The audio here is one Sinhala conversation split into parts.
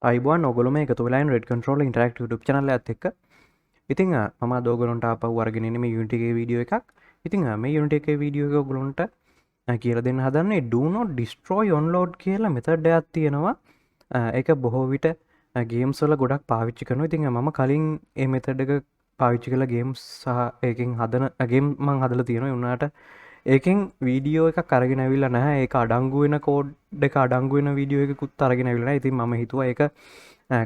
අයිබෝන් ඔගොලම එකතු වෙලා red control interactive YouTube channel එකත් එක්ක. ඉතින් මම අද ඔයගොල්ලන්ට ආපහු අරගෙන එන්නේ මේ Unity එකේ වීඩියෝ එකක්. ඉතින් මේ Unity එකේ වීඩියෝ එක ඔයගොල්ලන්ට කියලා දෙන්න හදන්නේ do not destroy onload කියලා මෙතඩ් එකක් තියෙනවා. ඒක බොහෝ විට ගේම්ස් වල ගොඩක් පාවිච්චි කරනවා. ඉතින් මම කලින් මේ මෙතඩ් එක පාවිච්චි කළ ගේම්ස් සහ ඒකෙන් හදන ගේම් මම හදලා තියෙනවා. උනාට ඒකෙන් වීඩියෝ එකක් අරගෙන ඇවිල්ලා නැහැ. ඒක අඩංගු වෙන කෝඩ් එක අඩංගු වෙන වීඩියෝ එකකුත් අරගෙන ඇවිල්ලා නැහැ. ඉතින් මම හිතුවා ඒක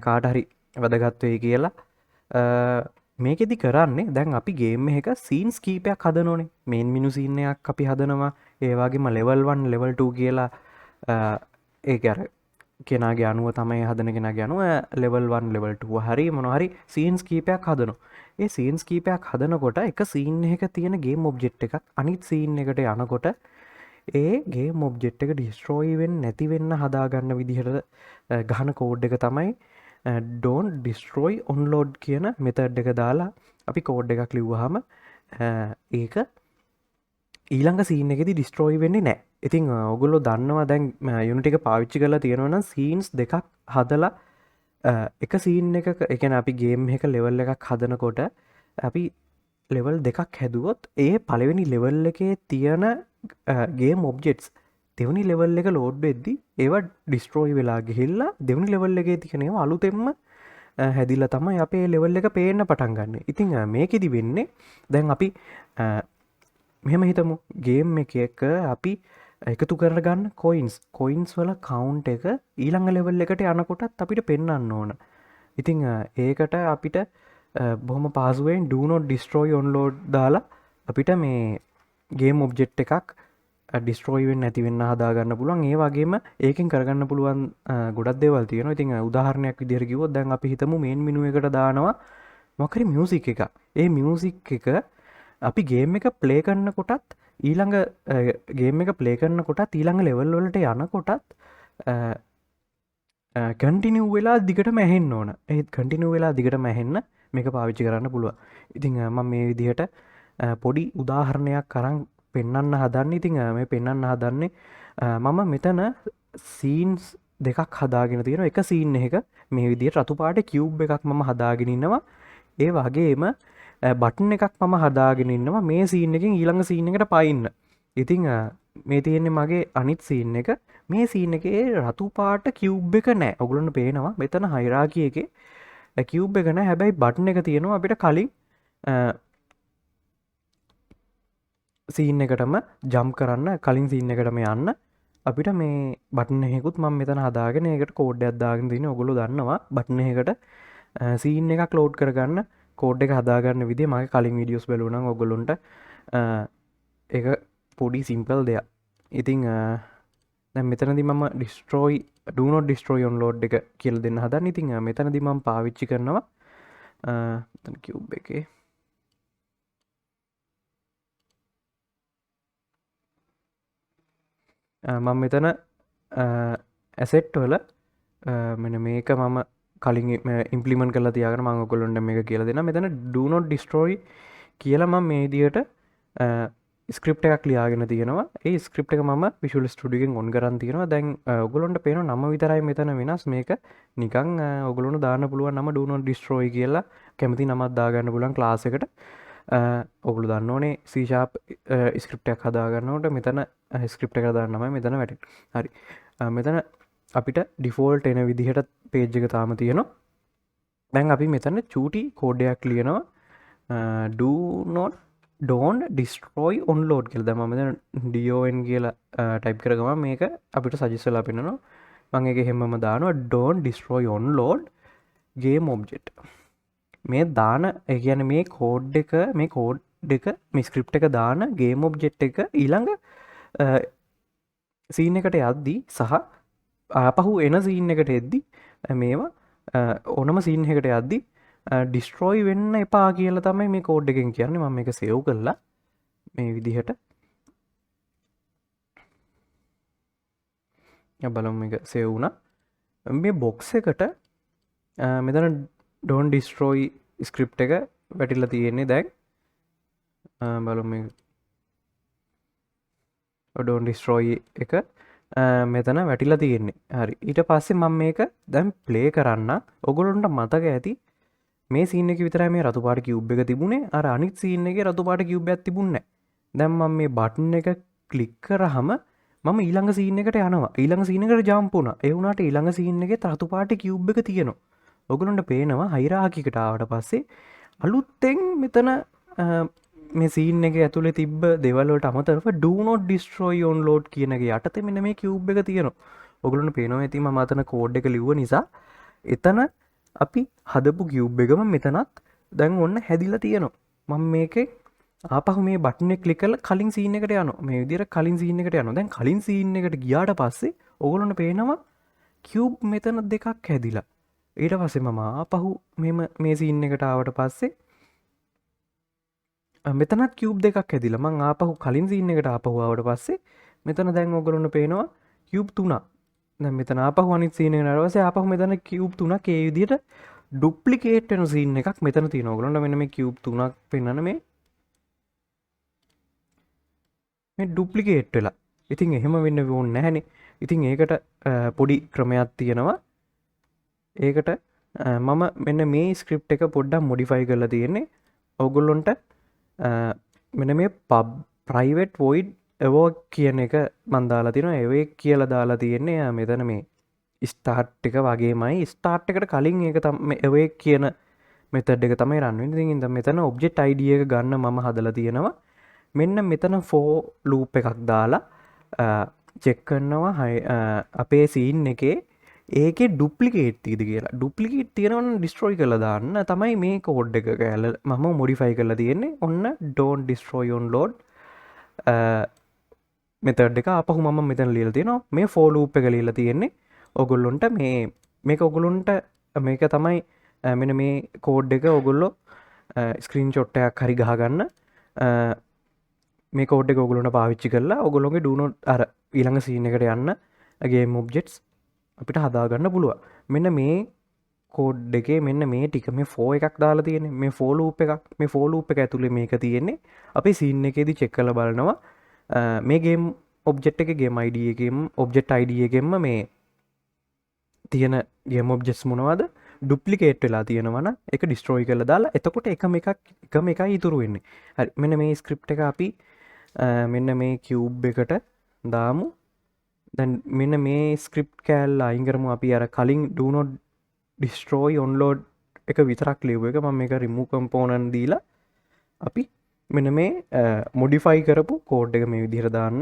කාට හරි වැදගත් වෙයි කියලා. මේකෙදි කරන්නේ දැන් අපි ගේම් එක සීන්ස් කීපයක් හදනෝනේ. මේන් මිනු සීන් එකක් අපි හදනවා. ඒ වගේම level 1 level 2 කියලා ඒක අර කෙනාගේ අනුව තමයි හදන කෙනාගේ අනුව level 1 level 2 හරි මොනවා හරි සීන්ස් කීපයක් හදනවා. ඒ සීන්ස් කීපයක් හදනකොට එක සීන් එක තියෙන ගේම් ඔබ්ජෙක්ට් එකක් අනිත් සීන් එකට යනකොට ඒ ගේම් ඔබ්ජෙක්ට් එක ඩිස්ට්‍රෝයි වෙන්නේ නැති වෙන්න හදාගන්න විදිහට ගහන කෝඩ් එක තමයි don't destroy onload කියන මෙතඩ් එක දාලා අපි කෝඩ් එකක් ලිව්වහම ඒක ඊළඟ සීන් එකේදී ඩිස්ට්‍රෝයි වෙන්නේ නැහැ. ඉතින් ඔයගොල්ලෝ දන්නවා දැන් Unity එක පාවිච්චි කරලා තියෙනවා නම් සීන්ස් දෙකක් හදලා එක සීන් එකක ඒ කියන්නේ අපි ගේම් එක ලෙවල් එකක් හදනකොට අපි ලෙවල් දෙකක් හැදුවොත් ඒ පළවෙනි ලෙවල් එකේ තියෙන ගේම් ඔබ්ජෙක්ට්ස් දෙවනි ලෙවල් එක ලෝඩ් වෙද්දි ඒවා ඩිස්ට්‍රෝයි වෙලා ගිහිල්ලා දෙවනි ලෙවල් එකේ තියෙන ඒවා අලුතෙන්ම හැදිලා තමයි අපේ ලෙවල් එක පේන්න පටන් ගන්න. ඉතින් මේකෙදි වෙන්නේ දැන් අපි මෙහෙම හිතමු ගේම් එකක අපි එකතු කරගන්න කොයින්ස් වල කවුන්ට් එක ඊළඟ ලෙවල් එකට යනකොටත් අපිට පෙන්වන්න ඕන. ඉතින් ඒකට අපිට බොහොම පහසුවෙන් do not destroy onload දාලා අපිට මේ ගේම් ඔබ්ජෙක්ට් එකක් ඩිස්ට්‍රෝයි වෙන්නේ නැති වෙන්න හදාගන්න පුළුවන්. ඒ වගේම ඒකෙන් කරගන්න පුළුවන් ගොඩක් දේවල් තියෙනවා. ඉතින් උදාහරණයක් විදිහට කිව්වොත් දැන් අපි හිතමු මේන් මෙනු එකට දානවා මොකක් හරි මියුසික් එකක්. ඒ මියුසික් එක අපි ගේම් එක ප්ලේ කරනකොටත් ඊළඟ ගේම් එක ප්ලේ කරනකොටත් ඊළඟ ලෙවල් වලට යනකොටත් කන්ටිනියු වෙලා දිගටම ඇහෙන්න ඕන. ඒ කන්ටිනියු වෙලා දිගටම ඇහෙන්න මේක පාවිච්චි කරන්න පුළුවන්. ඉතින් මම මේ විදිහට පොඩි උදාහරණයක් අරන් පෙන්වන්න හදන්නේ. ඉතින් මේ පෙන්වන්න හදන්නේ මම මෙතන සීන්ස් දෙකක් හදාගෙන තියෙනවා. එක සීන් එක මේ විදිහට රතු පාට කියුබ් එකක් මම හදාගෙන ඉන්නවා. ඒ වගේම බටන් එකක් මම හදාගෙන ඉන්නවා මේ සීන් එකෙන් ඊළඟ සීන් එකට පයින්න. ඉතින් මේ තියෙන්නේ මගේ අනිත් සීන් එක. මේ සීන් එකේ රතු පාට කියුබ් එක නැහැ. ඔයගොල්ලන්ට පේනවා මෙතන හයිරාකි එකේ කියුබ් එක නැහැ. හැබැයි බටන් එක තියෙනවා අපිට කලින් සීන් එකටම ජම්ප් කරන්න කලින් සීන් එකටම යන්න අපිට මේ බටන් එකකුත් මම මෙතන හදාගෙන ඒකට කෝඩ් එකක් දාගෙන තියෙනවා. ඔයගොල්ලෝ දන්නවා බටන් එකකට සීන් එකක් ලෝඩ් කරගන්න කෝඩ් එක හදාගන්න විදිහ මගේ කලින් වීඩියෝස් බලුවා නම් ඔයගොල්ලන්ට ඒක පොඩි සිම්පල් දෙයක්. ඉතින් දැන් මෙතනදී මම do not destroy onload එක කියලා දෙන්න හදන්නේ. ඉතින් මෙතනදී මම පාවිච්චි කරනවා මෙතන කියුබ් එකේ මම මෙතන ඇසෙට් වල මෙන්න මේක මම කලින් ඉම්ප්ලිමන්ට් කරලා තියාගෙන මම ඔයගොල්ලන්ට මේක කියලා දෙනවා. මෙතන do not destroy කියලා මම මේ විදිහට ස්ක්‍රිප්ට් එකක් ලියාගෙන තියෙනවා. ඒ ස්ක්‍රිප්ට් එක මම Visual Studio එකෙන් ඔන් කරන් තියෙනවා. දැන් ඔයගොල්ලන්ට පේනවා නම විතරයි මෙතන වෙනස්. මේක නිකන් ඔයගොල්ලන්ට දාන්න පුළුවන් නම do not destroy කියලා කැමති නමක් දාගන්න පුළුවන් ක්ලාස් එකට. ඔගොල්ලෝ දන්න ඕනේ C# ස්ක්‍රිප්ට් එකක් හදාගන්නකොට මෙතන ස්ක්‍රිප්ට් එක දාන්නමයි මෙතන වැටෙන්නේ. හරි. මෙතන අපිට ඩිෆෝල්ට් එන විදිහට පේජ් එක තාම තියෙනවා. දැන් අපි මෙතන චූටි කෝඩ් එකක් ලියනවා don't destroy onload කියලා. දැන් මම මෙතන don කියලා ටයිප් කර ගමන් මේක අපිට සජෙස්ට් වෙලා පෙන්නනවා. මම ඒක හැමම දානවා don't destroy onload game object. මේ දාන ඒ කියන්නේ මේ කෝඩ් එක මේ ස්ක්‍රිප්ට් එක දාන ගේම් ඔබ්ජෙක්ට් එක ඊළඟ සීන් එකට යද්දී සහ ආපහු එන සීන් එකට එද්දී මේවා ඕනම සීන් එකකට යද්දී ඩිස්ට්‍රෝයි වෙන්න එපා කියලා තමයි මේ කෝඩ් එකෙන් කියන්නේ. මම මේක සේව් කරලා මේ විදිහට බලමු මේක සේව් වුණා. මේ බොක්ස් එකට මෙතන don't destroy ස්ක්‍රිප්ට් එක වැටිලා තියෙන්නේ. දැන් බලමු මේක don't destroy එක මෙතන වැටිලා තියෙන්නේ. හරි. ඊට පස්සේ මම මේක දැන් ප්ලේ කරන්න. ඔයගොල්ලන්ට මතක ඇති මේ සීන් එකේ විතරයි මේ රතු පාට කියුබ් එක තිබුණේ. අර අනිත් සීන් එකේ රතු පාට කියුබ් එකක් තිබුණේ නැහැ. දැන් මම මේ බටන් එක ක්ලික් කරාම මම ඊළඟ සීන් එකට යනවා. ඊළඟ සීන් එකට ජම්ප් වුණා. ඒ වුණාට ඊළඟ සීන් එකේ රතු පාට කියුබ් එක තියෙනවා. ඔයගොල්ලන්ට පේනවා හයිරාකිකට ආවට පස්සේ අලුත්තෙන් මෙතන මේ සීන් එක ඇතුලේ තිබ්බ දේවල් වලට අමතරව do not destroy on load කියන එක යටතේ මෙන්න මේ කියුබ් එක තියෙනවා. ඔයගොල්ලන්ට පේනවා ඇති මම අතන කෝඩ් එක ලිව්ව නිසා එතන අපි හදපු කියුබ් එකම මෙතනත් දැන් ඔන්න හැදිලා තියෙනවා. මම මේකේ ආපහු මේ බටන් එක ක්ලික් කරලා කලින් සීන් එකට යනවා. මේ විදිහට කලින් සීන් එකට යනවා. දැන් කලින් සීන් එකට ගියාට පස්සේ ඔයගොල්ලන්ට පේනවා කියුබ් මෙතන දෙකක් හැදිලා. ඊට පස්සේ මම ආපහු මේ සීන් එකට ආවට පස්සේ මෙතනත් කියුබ් දෙකක් හැදිලා. මං ආපහු කලින් සීන් එකට ආපහු ආවට පස්සේ මෙතන දැන් ඔයගොල්ලන්ට පේනවා කියුබ් තුනක්. දැන් මෙතන ආපහු අනිත් සීන් එකට ආවට පස්සේ ආපහු මෙතන කියුබ් තුනක් ඒ විදිහට ඩුප්ලිකේට් වෙන සීන් එකක් මෙතන තියෙනවා. ඔයගොල්ලන්ට මෙන්න මේ කියුබ් තුනක් පෙන්වන මේ ඩුප්ලිකේට් වෙලා. ඉතින් එහෙම වෙන්න ඕනේ නැහැනේ. ඉතින් ඒකට පොඩි ක්‍රමයක් තියෙනවා. ඒකට මම මෙන්න මේ ස්ක්‍රිප්ට් එක පොඩ්ඩක් මොඩිෆයි කරලා තියෙන්නේ. ඔයගොල්ලොන්ට මෙන්න මේ ප්‍රයිවට් වොයිඩ් එවෝක් කියන එක මන් දාලා තියෙනවා. එවේ කියලා දාලා තියෙන්නේ මෙතන මේ ස්ටාර්ට් එක වගේමයි. ස්ටාර්ට් එකට කලින් ඒක තමයි එවේ කියන මෙතඩ් එක තමයි රන් වෙන්නේ. ඉතින් මෙතන ඔබ්ජෙක්ට් ID එක ගන්න මම හදලා තියෙනවා. මෙන්න මෙතන ෆෝ ලූප් එකක් දාලා චෙක් කරනවා අපේ සීන් එකේ ඒකේ ඩුප්ලිකේට් තියෙද කියලා. ඩුප්ලිකේට් තියෙනවනම් ඩිස්ට්‍රොයි කරලා දාන්න තමයි මේ කෝඩ් එක කියලා මම මොඩිෆයි කරලා තියෙන්නේ. ඔන්න don't destroy on load method එක ආපහු මම මෙතන ලියලා තියෙනවා. මේ for loop එක ලියලා තියෙන්නේ. ඔයගොල්ලොන්ට මේක ඔයගොල්ලොන්ට මේක තමයි මෙන්න මේ කෝඩ් එක ඔයගොල්ලෝ ස්ක්‍රීන්ෂොට් එකක් හරි ගහගන්න. මේ කෝඩ් එක ඔයගොල්ලොන්ට පාවිච්චි කරලා ඔයගොල්ලෝගේ do not අර ඊළඟ සීන් එකට යන්න game objects අපිට හදාගන්න පුළුවන්. මෙන්න මේ කෝඩ් එකේ මෙන්න මේ ටික මේ for එකක් දාලා තියෙන්නේ. මේ for loop එකක්. මේ for loop එක ඇතුලේ මේක තියෙන්නේ. අපි සීන් එකේදී චෙක් කරලා බලනවා මේ game object එකේ game ID එකෙන් object ID එකෙන්ම මේ තියෙන game objects මොනවද ඩුප්ලිකේට් වෙලා තියෙනවා නම් ඒක destroy කරලා දාලා එතකොට එකම එකයි ඉතුරු වෙන්නේ. හරි. මෙන්න මේ ස්ක්‍රිප්ට් එක අපි මෙන්න මේ cube එකට දාමු. දැන් මෙන්න මේ ස්ක්‍රිප්ට් කෑල්ල අයින් කරමු. අපි අර කලින් do not destroy on load එක විතරක් ලියුව එක මම මේක remove component දීලා අපි මෙන්න මේ modify කරපු code එක මේ විදිහට දාන්න.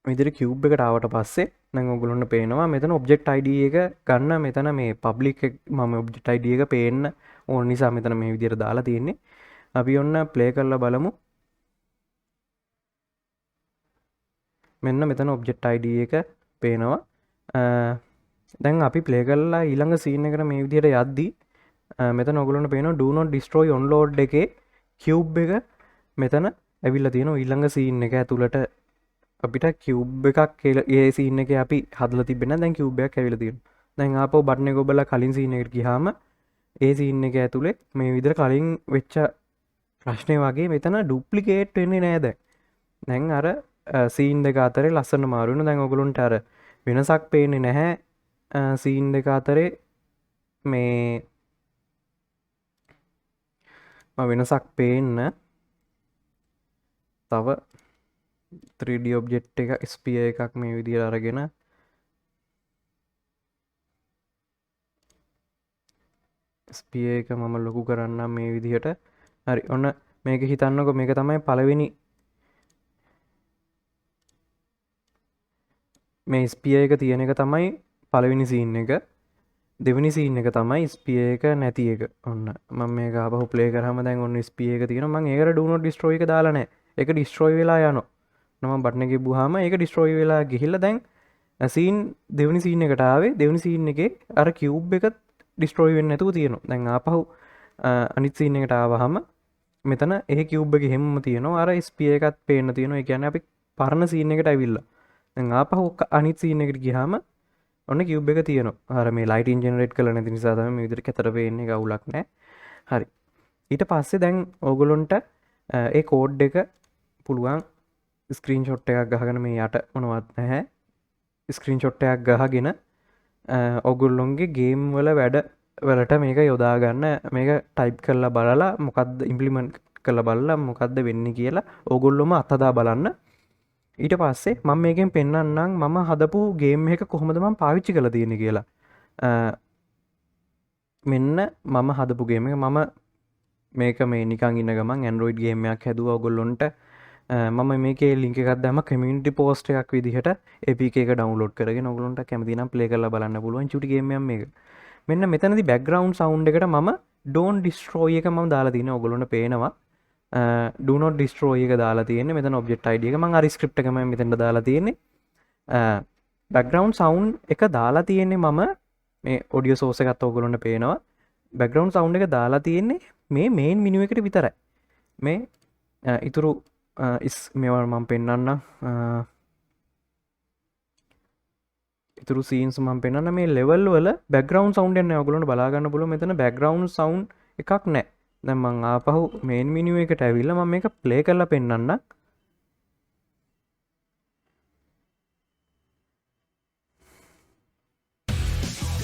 මේ විදිහට cube එකට ආවට පස්සේ දැන් ඔයගොල්ලන්ට පේනවා මෙතන object ID එක ගන්න මෙතන මේ public මම object ID එක පේන්න ඕන නිසා මෙතන මේ විදිහට දාලා තියෙන්නේ. අපි ඔන්න play කරලා බලමු. මෙන්න මෙතන object ID එක පේනවා. දැන් අපි play කරලා ඊළඟ scene එකට මේ විදිහට යද්දී මෙතන ඔයගොල්ලන්ට පේනවා do not destroy on load එකේ cube එක මෙතන ඇවිල්ලා තියෙනවා. ඊළඟ scene එක ඇතුළට අපිට cube එකක් ඒ scene එකේ අපි හදලා තිබෙන දැන් cube එකක් ඇවිල්ලා තියෙනවා. දැන් ආපහු බටන් එක ඔබලා කලින් scene එකට ගියාම ඒ scene එක ඇතුලේ මේ විදිහට කලින් වෙච්ච ප්‍රශ්නේ වගේ මෙතන duplicate වෙන්නේ නෑ දැන්. දැන් අර scene දෙක අතරේ ලස්සන මාරු වෙනවා. දැන් ඔයගොල්ලන්ට අර වෙනසක් පේන්නේ නැහැ. scene දෙක අතරේ මේ වෙනසක් පේන්න තව 3D object එක sphere එකක් මේ විදිහට අරගෙන sphere එක මම ලොකු කරන්නම් මේ විදිහට. හරි. ඔන්න මේක හිතන්නකො මේක තමයි පළවෙනි මේ ස්පියර් එක තියෙන එක තමයි පළවෙනි සීන් එක. දෙවෙනි සීන් එක තමයි ස්පියර් එක නැති එක. ඔන්න මම මේක ආපහු ප්ලේ කරාම දැන් ඔන්න ස්පියර් එක තියෙනවා. මම ඒකට do not destroy එක දාලා නැහැ. ඒක destroy වෙලා යනවා. මම බටන් එකේ බුවාම ඒක destroy වෙලා ගිහිල්ලා දැන් සීන් දෙවෙනි සීන් එකට ආවේ. දෙවෙනි සීන් එකේ අර cube එක destroy වෙන්නේ නැතුව තියෙනවා. දැන් ආපහු අනිත් සීන් එකට ආවහම මෙතන ඒ cube එක හැමම තියෙනවා. අර ස්පියර් එකත් පේන්න තියෙනවා. ඒ කියන්නේ අපි පරණ සීන් එකට ඇවිල්ලා දැන් ආපහු අනිත් සීන් එකට ගියාම ඔන්න cube එක තියෙනවා. අර මේ lighting generate කරලා නැති නිසා තමයි මේ විදිහට කැතර පේන්නේ. ගවුලක් නැහැ. හරි. ඊට පස්සේ දැන් ඕගොල්ලොන්ට ඒ කෝඩ් එක පුළුවන් ස්ක්‍රීන්ෂොට් එකක් ගහගෙන මේ යට මොනවත් නැහැ ස්ක්‍රීන්ෂොට් එකක් ගහගෙන ඔගොල්ලොන්ගේ ගේම් වල වැඩ වලට මේක යොදාගන්න මේක ටයිප් කරලා බලලා මොකක්ද ඉම්පලිමන්ට් කළ බලලා මොකක්ද වෙන්න කියලා ඕගොල්ලොම අතදා බලන්න. ඊට පස්සේ මම මේකෙන් පෙන්වන්නම් මම හදපු ගේම් එක කොහොමද මම පාවිච්චි කරලා තියෙන්නේ කියලා. මෙන්න මම හදපු ගේම් එක මම මේක මේ නිකන් ඉන්න ගමන් Android ගේම් එකක් හැදුවා ඔයගොල්ලොන්ට. මම මේකේ ලින්ක් එකක් දැම්මා කමියුනිටි පෝස්ට් එකක් විදිහට APK එක ඩවුන්ලෝඩ් කරගෙන ඔයගොල්ලොන්ට කැමති නම් ප්ලේ කරලා බලන්න පුළුවන් චුටි ගේම් එකක් මේක. මෙන්න මෙතනදී බෑග්ග්‍රවුන්ඩ් සවුන්ඩ් එකට මම Don't Destroy එක මම දාලා තියෙනවා ඔයගොල්ලොන්ට පේනවා. Do not destroy එක දාලා තියෙන්නේ මෙතන object id එක මම අර script එකම මෙතනට දාලා තියෙන්නේ. background sound එක දාලා තියෙන්නේ මම මේ audio source එකත් ඔයගොල්ලොන්ට පේනවා. background sound එක දාලා තියෙන්නේ මේ main menu එකට විතරයි. මේ ඉතුරු මේවා මම පෙන්නන්නම්. ඉතුරු සීන්ස් මම පෙන්නන්න මේ level වල background sound එක නෑ ඔයගොල්ලන්ට බලා ගන්න පුළුවන් මෙතන background sound එකක් නෑ. දැන් මම ආපහු main menu එකට ඇවිල්ලා මම මේක play කරලා පෙන්නන්න.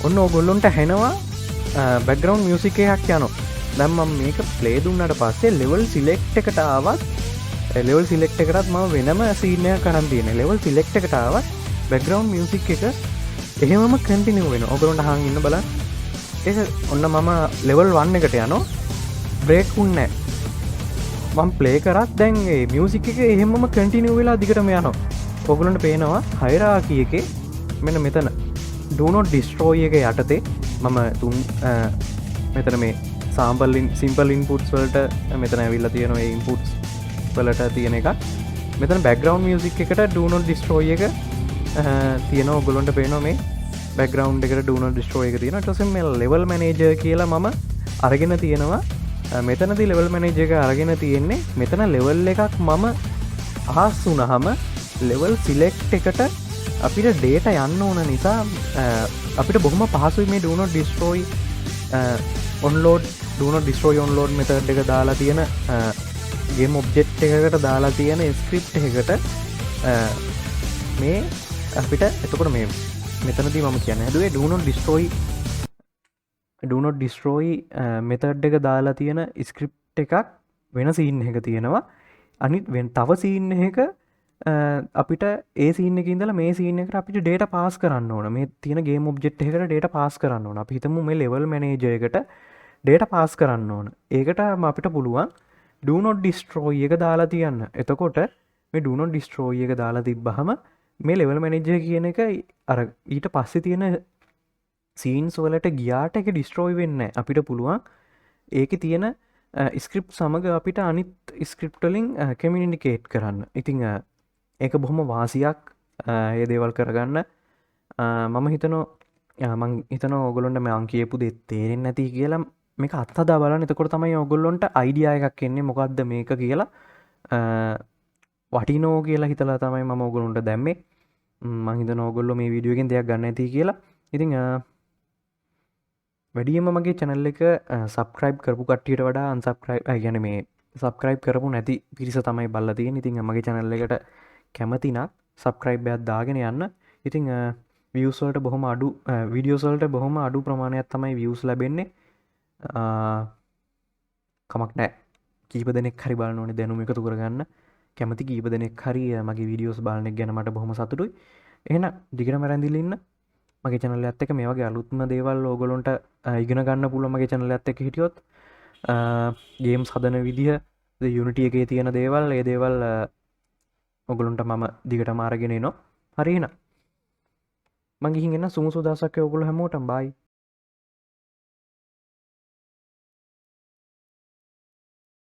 ඔන්න ඔයගොල්ලොන්ට ඇහෙනවා background music එකක් යනවා. දැන් මම මේක play දුන්නාට පස්සේ level select එකට ආවත් level select එකටත් මම වෙනම scene එකක් අරන් තියෙනවා. level select එකට ආවත් background music එක එහෙමම continue වෙනවා. ඔයගොල්ලොන්ට අහන් ඉන්න බලන්න. ඒක ඔන්න මම level 1 එකට යනවා. බ්‍රේක් උන්නේ මම ප්ලේ කරත් දැන් ඒ මියුසික් එක එහෙමම කන්ටිනියු වෙලා දිගටම යනවා. ඔයගොල්ලන්ට පේනවා හයිරාකි එකේ මෙන්න මෙතන Do not destroy එක යටතේ මම මෙතන මේ simple inputs වලට මෙතන ඇවිල්ලා තියෙනවා ඒ inputs වලට තියෙන එකක්. මෙතන background music එකට Do not destroy එක තියෙනවා. ඔයගොල්ලන්ට පේනවා මේ background එකට Do not destroy එක තියෙනවා. ඊට පස්සේ මේ level manager කියලා මම අරගෙන තියෙනවා. මෙතනදී level manager එක අරගෙන තියෙන්නේ මෙතන level එකක් මම අහස් වුණාම level select එකට අපිට data යන්න ඕන නිසා අපිට බොහොම පහසුයි මේ do not destroy onload method එක දාලා තියෙන game object එකකට දාලා තියෙන script එකකට මේ අපිට එතකොට මේ මෙතනදී මම කියන්නේ හැදුවේ do not destroy method එක දාලා තියෙන script එකක් වෙන scene එකක තියෙනවා. අනිත් තව scene එකක අපිට ඒ scene එකේ ඉඳලා මේ scene එකට අපිට data pass කරන්න ඕන. මේ තියෙන game object එකකට data pass කරන්න ඕන. අපි හිතමු මේ level manager එකට data pass කරන්න ඕන. ඒකට අපිට පුළුවන් do not destroy එක දාලා තියන්න. එතකොට මේ do not destroy එක දාලා තිබ්බහම මේ level manager කියන එක අර ඊට පස්සේ තියෙන සීන්ස් වලට ගියාට එක ඩිස්ට්‍රෝයි වෙන්න අපිට පුළුවන් ඒක තියෙන ස්ක්‍රිප් සමඟ අපිට අනිත් ස්ක්‍රිප්ටලින් කමියුනිකේට් කරන්න. ඉතිං ඒක බොහොම වාසියක් ඒ දේවල් කරගන්න. මම හිතන ඔගොලොන්ට මේ අංකියපු දෙ තේරෙන් නැති කියලා මේක අත්හදා බලන්න. එතකොට තමයි ඔගොල්ලොන්ට අයිඩියා එකක් එන්නේ මොකක්ද මේක කියලා වටිනෝ කියලා හිතලා තමයි මම ඔගොලොන්ට දැම්මේ. මං හිතන ඔගොල්ලෝ මේ වීඩියෝ එකෙන් දෙයක් ගන්න ඇති කියලා. ඉතින් වැඩියම මගේ channel එක subscribe කරපු කට්ටියට වඩා unsubscribe يعني මේ subscribe කරපු නැති පිරිස තමයි බලලා තියෙන්නේ. ඉතින් මගේ channel එකට කැමති නම් subscribe එකක් දාගෙන යන්න. ඉතින් views වලට බොහොම අඩු videos වලට බොහොම අඩු ප්‍රමාණයක් තමයි views ලැබෙන්නේ. කමක් නැහැ. කීප දෙනෙක් හරි බලන්න ඕනේ දැනුම එකතු කරගන්න. කැමති කීප දෙනෙක් හරි මගේ videos බලන එක ගැන මට බොහොම සතුටුයි. එහෙනම් දිගටම රැඳිලා ඉන්න. මගේ channel එකත් එක්ක මේ වගේ අලුත්ම දේවල් ඕගොල්ලන්ට ඉගෙන ගන්න පුළුවන් මගේ channel එකත් එක්ක හිටියොත් games හදන විදිහ Unity එකේ තියෙන දේවල් ඒ දේවල් ඔයගොල්ලන්ට මම දිගටම අරගෙන එනවා. හරි එහෙනම් මං ගිහින් එන්න සුමු සුදාසක් ඔයගොල්ලෝ හැමෝටම bye.